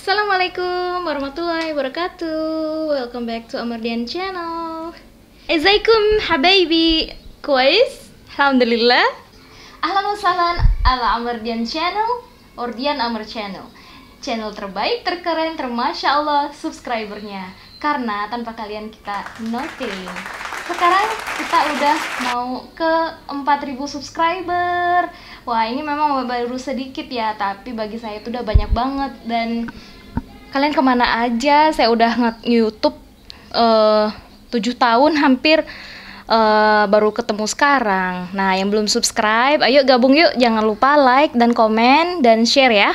Assalamualaikum warahmatullahi wabarakatuh. Welcome back to Amardian channel. ازيكم حبايبي كويس؟ Alhamdulillah. Ahlan wa sahlan ala Amardian channel, Ordian Amar channel. Channel terbaik, terkeren, termasya Allah subscribernya. Karena tanpa kalian kita nothing. Sekarang kita udah mau ke 4.000 subscriber. Wah, ini memang baru sedikit ya, tapi bagi saya itu udah banyak banget. Dan kalian kemana aja? Saya udah nge-YouTube 7 tahun hampir, baru ketemu sekarang. Nah, yang belum subscribe, ayo gabung yuk. Jangan lupa like dan komen dan share ya.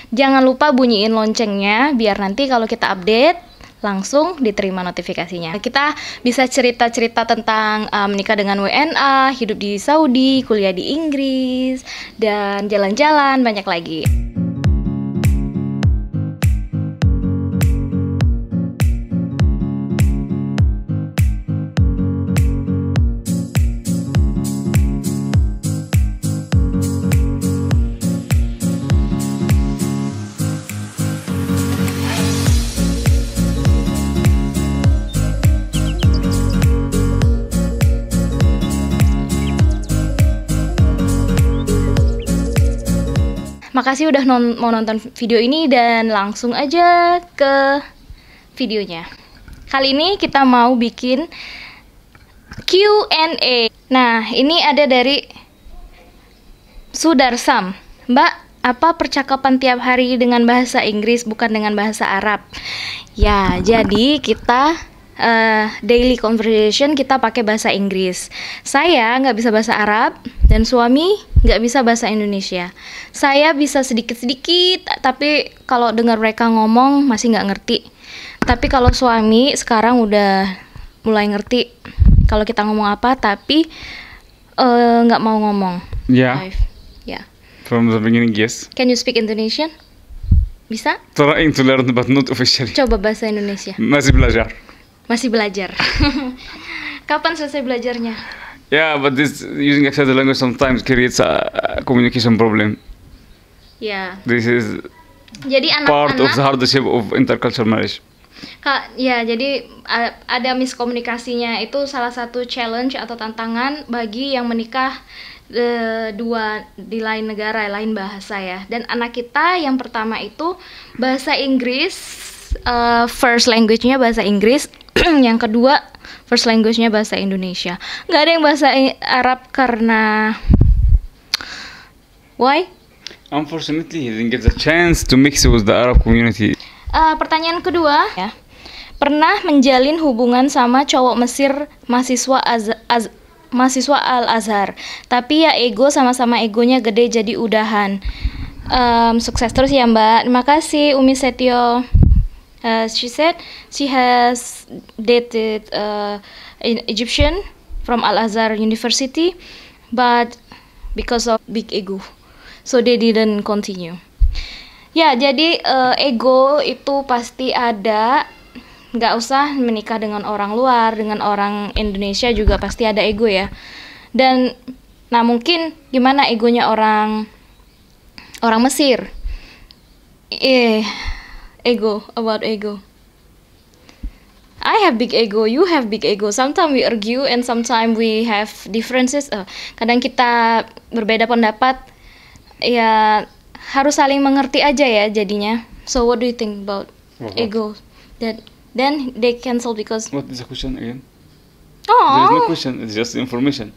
Jangan lupa bunyiin loncengnya biar nanti kalau kita update langsung diterima notifikasinya. Kita bisa cerita-cerita tentang menikah dengan WNA, hidup di Saudi, kuliah di Inggris, dan jalan-jalan banyak lagi. Makasih udah mau nonton video ini dan langsung aja ke videonya. Kali ini kita mau bikin Q&A. Nah, ini ada dari Sudarsam. Mbak, apa percakapan tiap hari dengan bahasa Inggris bukan dengan bahasa Arab? Ya, jadi kita daily conversation kita pakai bahasa Inggris. Saya nggak bisa bahasa Arab dan suami nggak bisa bahasa Indonesia. Saya bisa sedikit-sedikit, tapi kalau dengar mereka ngomong masih nggak ngerti. Tapi kalau suami sekarang udah mulai ngerti kalau kita ngomong apa, tapi nggak mau ngomong. Yeah. Yeah. From the beginning, yes. Can you speak Indonesian? Bisa? Trying to learn but not officially. Coba bahasa Indonesia. Masih belajar. Masih belajar. Kapan selesai belajarnya? Yeah, but this using accepted language sometimes creates a communication problem. Ya. This is Jadi part of the anak-anak, hardship of intercultural marriage. ya jadi ada miskomunikasinya, itu salah satu challenge atau tantangan bagi yang menikah dua di lain negara, lain bahasa ya. Dan anak kita yang pertama itu bahasa Inggris, first language-nya bahasa Inggris, yang kedua first language-nya bahasa Indonesia. Nggak ada yang bahasa Arab karena why? Unfortunately, he didn't get the chance to mix with the Arab community. Pertanyaan kedua ya. Pernah menjalin hubungan sama cowok Mesir mahasiswa mahasiswa Al-Azhar, tapi ya ego sama-sama egonya gede jadi udahan. Sukses terus ya Mbak. Terima kasih Umi Setio. She said she has dated an Egyptian from Al-Azhar University, but because of big ego, so they didn't continue. Ya, jadi ego itu pasti ada. Nggak usah menikah dengan orang luar, dengan orang Indonesia juga pasti ada ego ya. Dan, nah mungkin gimana egonya orang Mesir? Ego, about ego. I have big ego, you have big ego. Sometimes we argue and sometimes we have differences. Kadang kita berbeda pendapat. Ya harus saling mengerti aja ya jadinya. So what do you think about ego? That then they cancel because. What is the question again? Oh. There is no question. It's just information.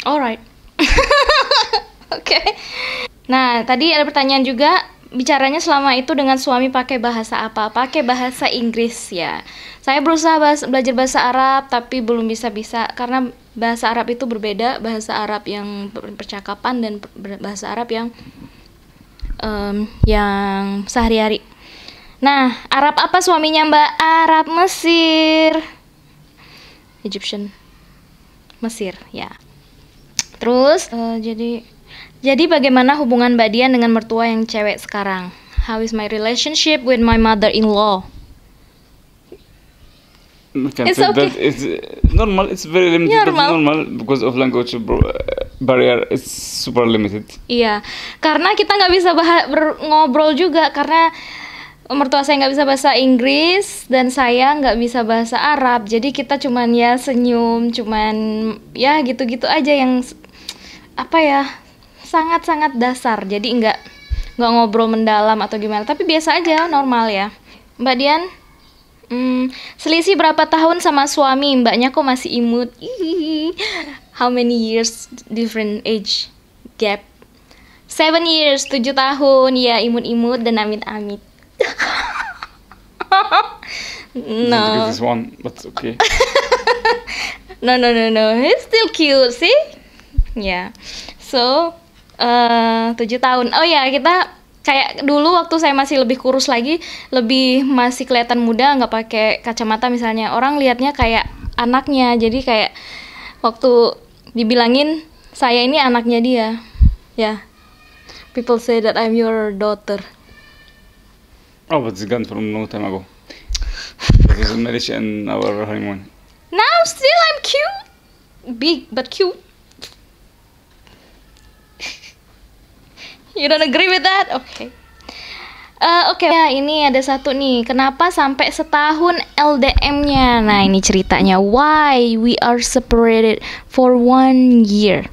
Alright. Oke. Nah, tadi ada pertanyaan juga. Bicaranya selama itu dengan suami pakai bahasa apa? Pakai bahasa Inggris ya. Saya berusaha belajar bahasa Arab tapi belum bisa-bisa karena bahasa Arab itu berbeda, bahasa Arab yang percakapan dan bahasa Arab yang sehari-hari. Nah, Arab apa suaminya Mbak? Arab Mesir. Egyptian. Mesir, ya. Terus jadi bagaimana hubungan Mbak Dian dengan mertua yang cewek sekarang? How is my relationship with my mother-in-law? I can It's say okay. that it's normal. It's very limited, but Normal. normal because of language barrier is super limited. Iya, karena kita nggak bisa ngobrol juga karena mertua saya nggak bisa bahasa Inggris dan saya nggak bisa bahasa Arab. Jadi kita cuman ya senyum, cuman ya gitu-gitu aja yang apa ya, sangat-sangat dasar. Jadi nggak ngobrol mendalam atau gimana. Tapi biasa aja, normal ya. Mbak Dian, selisih berapa tahun sama suami? Mbaknya kok masih imut? How many years different age gap? 7 years, 7 tahun. Ya, imut-imut dan amit-amit. No. This one, but okay. No. He's still cute, see? Ya. So, 7 tahun. Oh ya, kita kayak dulu waktu saya masih lebih kurus lagi, lebih masih kelihatan muda, nggak pakai kacamata misalnya. Orang lihatnya kayak anaknya. Jadi kayak waktu dibilangin saya ini anaknya dia. Ya. People say that I'm your daughter. Oh, but it's gone from long time ago. It was marriage and our honeymoon. Now still I'm cute. Big but cute. You don't agree with that? Okay. Oke. Ya, ini ada satu nih. Kenapa sampai setahun LDM-nya? Nah, ini ceritanya. Why we are separated for 1 year.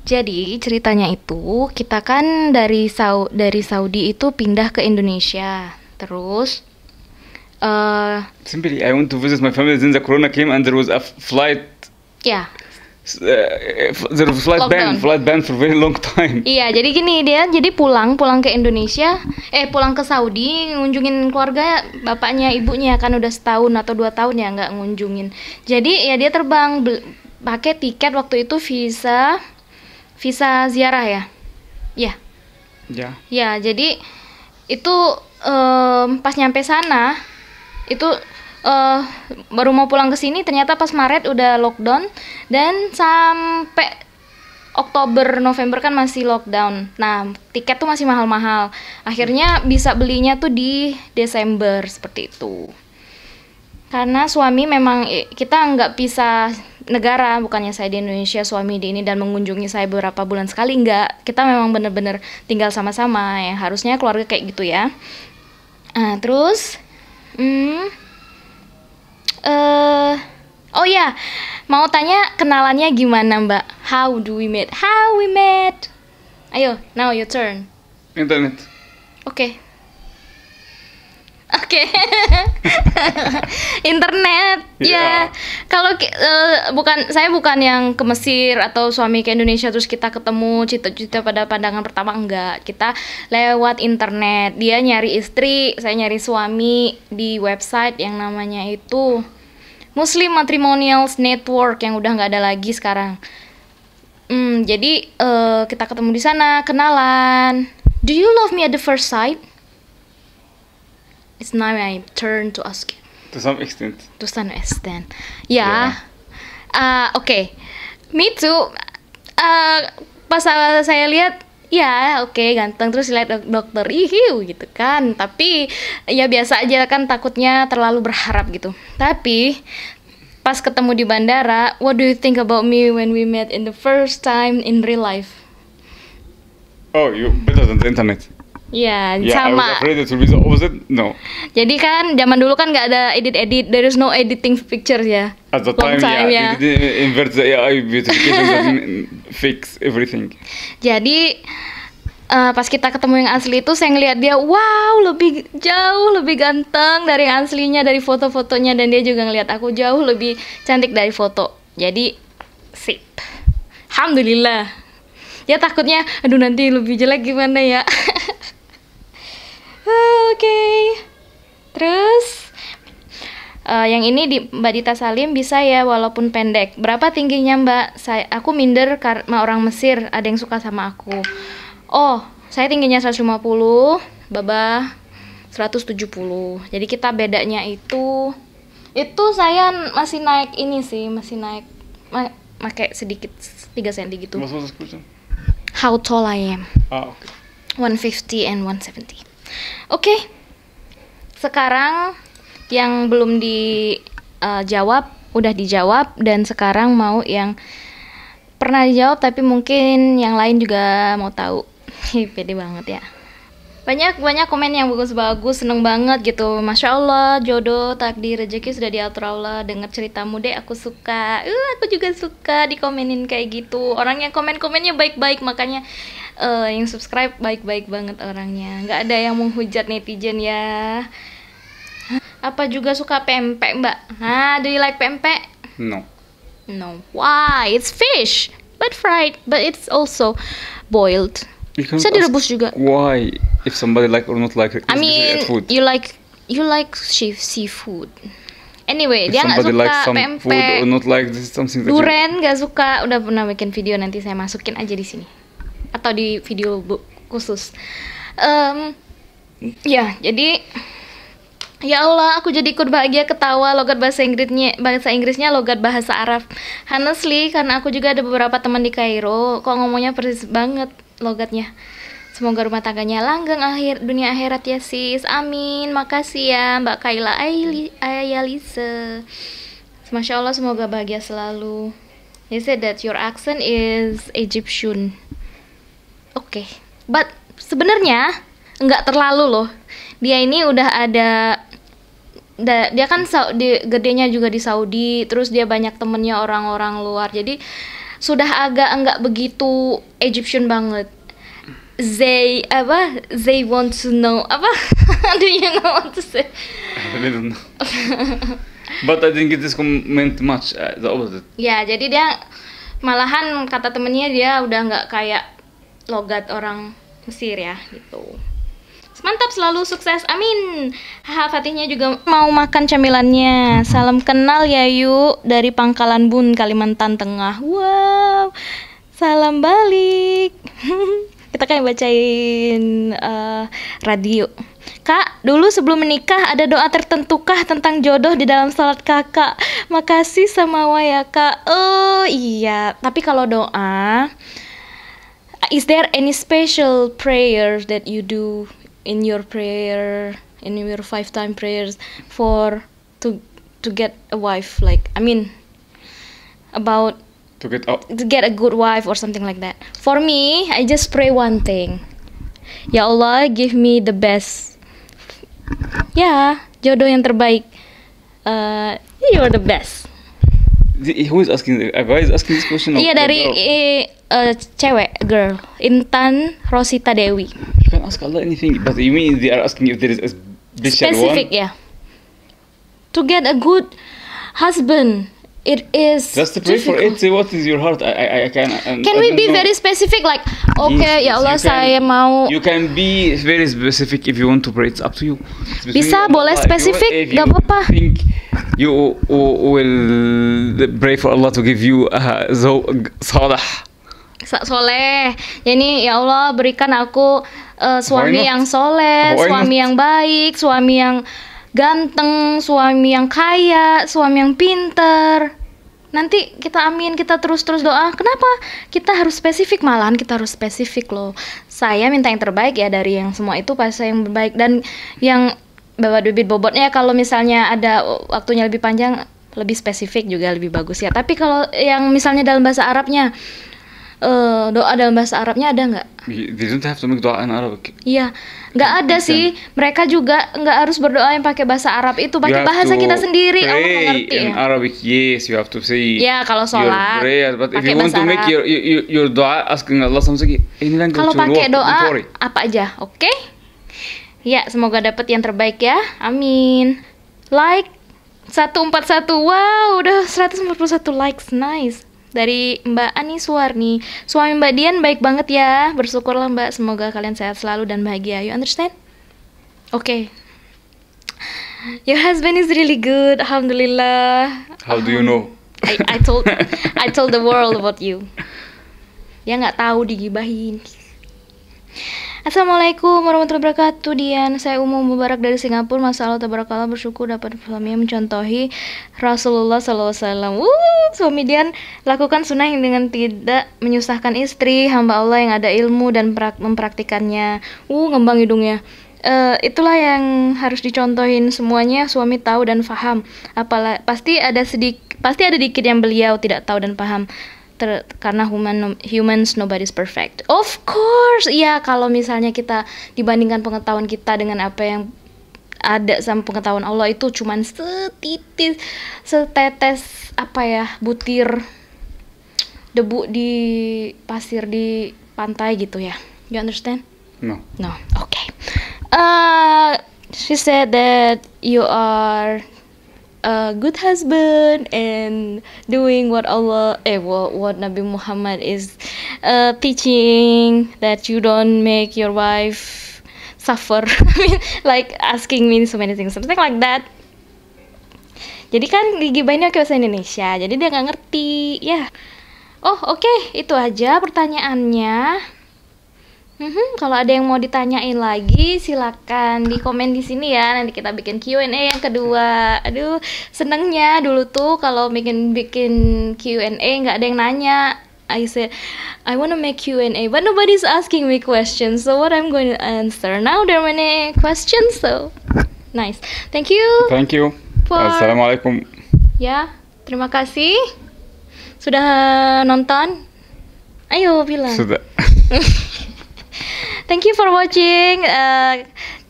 Jadi ceritanya itu kita kan dari Saudi itu pindah ke Indonesia. Terus Simply, I went to visit my family. Then the corona came and there was a flight. ya. There was flight ban for a very long time. Iya, jadi gini, dia jadi pulang ke Indonesia, pulang ke Saudi ngunjungin keluarga bapaknya, ibunya, kan udah setahun atau 2 tahun ya nggak ngunjungin. Jadi ya dia terbang pakai tiket waktu itu visa ziarah ya. Iya. Ya. Ya, jadi itu pas nyampe sana itu baru mau pulang ke sini, ternyata pas Maret udah lockdown dan sampai Oktober November kan masih lockdown. Nah, tiket tuh masih mahal-mahal. Akhirnya bisa belinya tuh di Desember seperti itu. Karena suami memang kita nggak pisah negara, bukannya saya di Indonesia, suami di ini dan mengunjungi saya beberapa bulan sekali, nggak. Kita memang bener-bener tinggal sama-sama, yang harusnya keluarga kayak gitu ya. Nah, terus oh ya, mau tanya kenalannya gimana, Mbak? How we met? Ayo, now your turn. Internet. Oke. Internet. Ya. Kalau saya bukan yang ke Mesir atau suami ke Indonesia terus kita ketemu cita-cita pada pandangan pertama, enggak. Kita lewat internet. Dia nyari istri, saya nyari suami di website yang namanya itu Muslim Matrimonials Network yang udah nggak ada lagi sekarang. Jadi kita ketemu di sana, kenalan. Do you love me at the first sight? It's now my turn to ask you. To some extent. Ya. Oke. Me too. Pas saya lihat, ya oke, ganteng, terus lihat dokter, ihiu gitu kan. Tapi ya biasa aja kan, takutnya terlalu berharap gitu. Tapi pas ketemu di bandara, what do you think about me when we met in the first time in real life? Oh, you better than the internet. Ya, Yeah, I was sama. afraid it will be the opposite. No. Jadi kan zaman dulu kan nggak ada edit. There is no editing pictures ya. At the Long time, ya. they didn't invert the AI beautification that fix everything. Jadi pas kita ketemu yang asli itu, saya ngeliat dia, wow, jauh lebih ganteng dari yang aslinya, dari foto-fotonya, dan dia juga ngeliat aku jauh lebih cantik dari foto. Jadi sip. Alhamdulillah. Ya takutnya, aduh nanti lebih jelek gimana ya. Oke. Terus yang ini di Mbak Dita Salim bisa ya walaupun pendek. Berapa tingginya Mbak? Aku minder karena orang Mesir, ada yang suka sama aku. Oh, saya tingginya 150, Baba 170. Jadi kita bedanya itu saya masih naik ini sih, pakai sedikit 3 cm gitu. What was the question? How tall I am? Okay. 150 and 170. Oke. Sekarang yang belum dijawab udah dijawab, dan sekarang mau yang pernah dijawab, tapi mungkin yang lain juga mau tahu. Pede banget ya. Banyak komen yang bagus-bagus, seneng banget gitu. Masya Allah, jodoh, takdir, rezeki sudah diatur Allah. Dengar ceritamu deh, aku suka. Aku juga suka dikomenin kayak gitu. Orang yang komen-komennya baik-baik, makanya yang subscribe baik-baik banget orangnya. Nggak ada yang menghujat netizen ya. Apa juga suka pempek, Mbak? Do you like pempek? No. No. Why? It's fish, but fried, but it's also boiled. Bisa direbus juga. Why? If somebody like or not like, I mean, food. you like seafood. Anyway, If dia nggak somebody suka like some food or pempek. not like, this is something that Duren nggak suka. Udah pernah bikin video, nanti saya masukin aja di sini atau di video khusus. Ya, jadi ya Allah, aku jadi ikut bahagia ketawa. Logat bahasa Inggrisnya logat bahasa Arab. Honestly, karena aku juga ada beberapa teman di Kairo, kok ngomongnya persis banget logatnya. Semoga rumah tangganya langgeng dunia akhirat ya sis. Amin. Makasih ya Mbak Kaila Ayalisa. Masya Allah, semoga bahagia selalu. They said that your accent is Egyptian. Oke. But sebenarnya nggak terlalu loh. Dia ini udah ada dia kan gedenya juga di Saudi, terus dia banyak temennya orang-orang luar, jadi sudah agak enggak begitu Egyptian banget. They want to know apa? Do you know what to say? I don't know. But I didn't get this comment much. The opposite. Ya, jadi dia malahan kata temennya dia udah nggak kayak logat orang Mesir ya gitu. Mantap, selalu sukses, amin. Fatihnya juga mau makan camilannya. Salam kenal ya yuk, dari Pangkalan Bun, Kalimantan Tengah. Wow, salam balik. Kita kayak bacain radio. Kak, dulu sebelum menikah ada doa tertentukah tentang jodoh di dalam salat kakak? Makasih sama wa ya kak. Oh iya, tapi kalau doa, is there any special prayer that you do in your prayer, in your 5-time prayers to get a wife, like I mean about To get a good wife or something like that? For me, I just pray one thing. Ya Allah, give me the best. Ya, jodoh yang terbaik. You're the best. Who is asking? A guy is asking this question? Iya, dari cewek, girl, Intan Rosita Dewi. You can ask Allah anything, but you mean they are asking if there is a special Specific, one? yeah. To get a good husband, it is Just to pray for it. Say what is your heart. I can. Can we be very specific? Like, okay, ya Allah, saya mau. You can be very specific if you want to pray. It's up to you. Bisa, boleh spesifik, gak apa-apa. Think you will pray for Allah to give you salah. Soleh. Jadi ya Allah, berikan aku suami yang soleh, suami yang baik, suami yang ganteng, suami yang kaya, suami yang pinter. Nanti kita amin, kita terus doa. Kenapa? Kita harus spesifik, malahan kita harus spesifik loh. Saya minta yang terbaik ya, dari yang semua itu pasti yang terbaik. Dan yang bawa bibit bobotnya, kalau misalnya ada waktunya lebih panjang, lebih spesifik juga lebih bagus ya. Tapi kalau yang misalnya dalam bahasa Arabnya, doa dalam bahasa Arabnya ada nggak? They don't have to make doa in Arabic. Iya, nggak ada sih. Mereka juga nggak harus berdoa yang pakai bahasa Arab itu, pakai bahasa kita sendiri. Allah nggak ngerti in ya. Arabic, yes, you have to say. Ya, kalau sholat, but if you want to make your doa asking Allah something in language, kalau pakai doa don't worry. apa aja, oke? Ya, semoga dapat yang terbaik ya. Amin. Like 141, wow, udah 141 likes, nice. Dari Mbak Ani Suwarni. Suami Mbak Dian baik banget ya. Bersyukurlah Mbak, semoga kalian sehat selalu dan bahagia. You understand? Oke. Your husband is really good, alhamdulillah. How do you know? I told the world about you. Ya nggak tahu, digibahin. Assalamualaikum warahmatullahi wabarakatuh. Dian, saya Umu Mubarak dari Singapura. Masya Allah, tabarakallah, bersyukur dapat suami yang mencontohi Rasulullah SAW. Suami Dian lakukan sunnah yang dengan tidak menyusahkan istri, hamba Allah yang ada ilmu dan mempraktikannya. Ngembang hidungnya. Itulah yang harus dicontohin semuanya. Suami tahu dan paham. Pasti ada dikit yang beliau tidak tahu dan paham. karena humans nobody's perfect. Of course, ya kalau misalnya kita dibandingkan pengetahuan kita dengan apa yang ada sama pengetahuan Allah itu cuman setetes apa ya, butir debu di pasir di pantai gitu ya. You understand? No. No. Okay. She said that you are a good husband and doing what what Nabi Muhammad is teaching, that you don't make your wife suffer. I mean, like asking me so many things, something like that. Jadi kan digibahinnya pakai bahasa Indonesia, jadi dia nggak ngerti ya. Oh oke, itu aja pertanyaannya. Kalau ada yang mau ditanyain lagi, silakan di komen di sini ya. Nanti kita bikin Q&A yang kedua. Aduh, senengnya dulu tuh kalau bikin Q&A nggak ada yang nanya. I said I wanna make Q&A, but nobody's asking me questions. So what I'm going to answer now? There are many questions, so nice. Thank you. Thank you. Assalamualaikum. Ya, terima kasih sudah nonton. Ayo bilang. Sudah. Thank you for watching.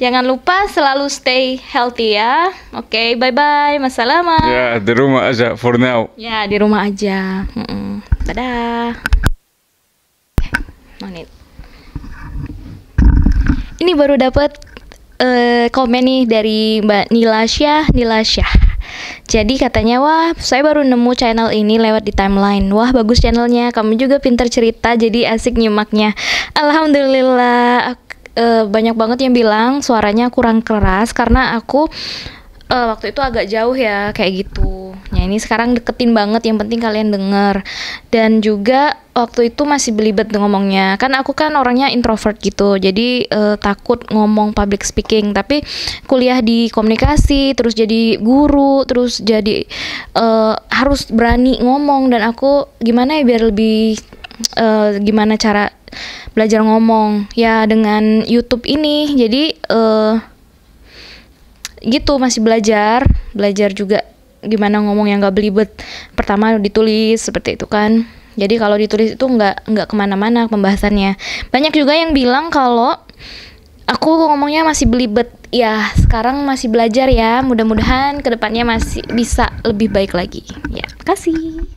Jangan lupa selalu stay healthy ya. Oke, bye-bye. Masalama. Ya, di rumah aja for now. Ya, di rumah aja. Dadah. Menit. Ini baru dapat komen nih dari Mbak Nilasya. Jadi katanya, wah saya baru nemu channel ini lewat di timeline. Wah bagus channelnya, kamu juga pintar cerita jadi asik nyimaknya. Alhamdulillah. Banyak banget yang bilang suaranya kurang keras karena aku waktu itu agak jauh ya kayak gitu. Nah ini sekarang deketin banget, yang penting kalian denger. Dan juga waktu itu masih belibet ngomongnya. Kan aku kan orangnya introvert gitu, jadi takut ngomong public speaking. Tapi kuliah di komunikasi, terus jadi guru, terus jadi harus berani ngomong. Dan aku gimana ya biar lebih gimana cara belajar ngomong ya dengan YouTube ini. Jadi gitu masih belajar juga gimana ngomong yang gak belibet. Pertama ditulis seperti itu kan. Jadi kalau ditulis itu nggak kemana-mana pembahasannya. Banyak juga yang bilang kalau aku ngomongnya masih belibet. Ya sekarang masih belajar ya. Mudah-mudahan kedepannya masih bisa lebih baik lagi. Ya, terima kasih.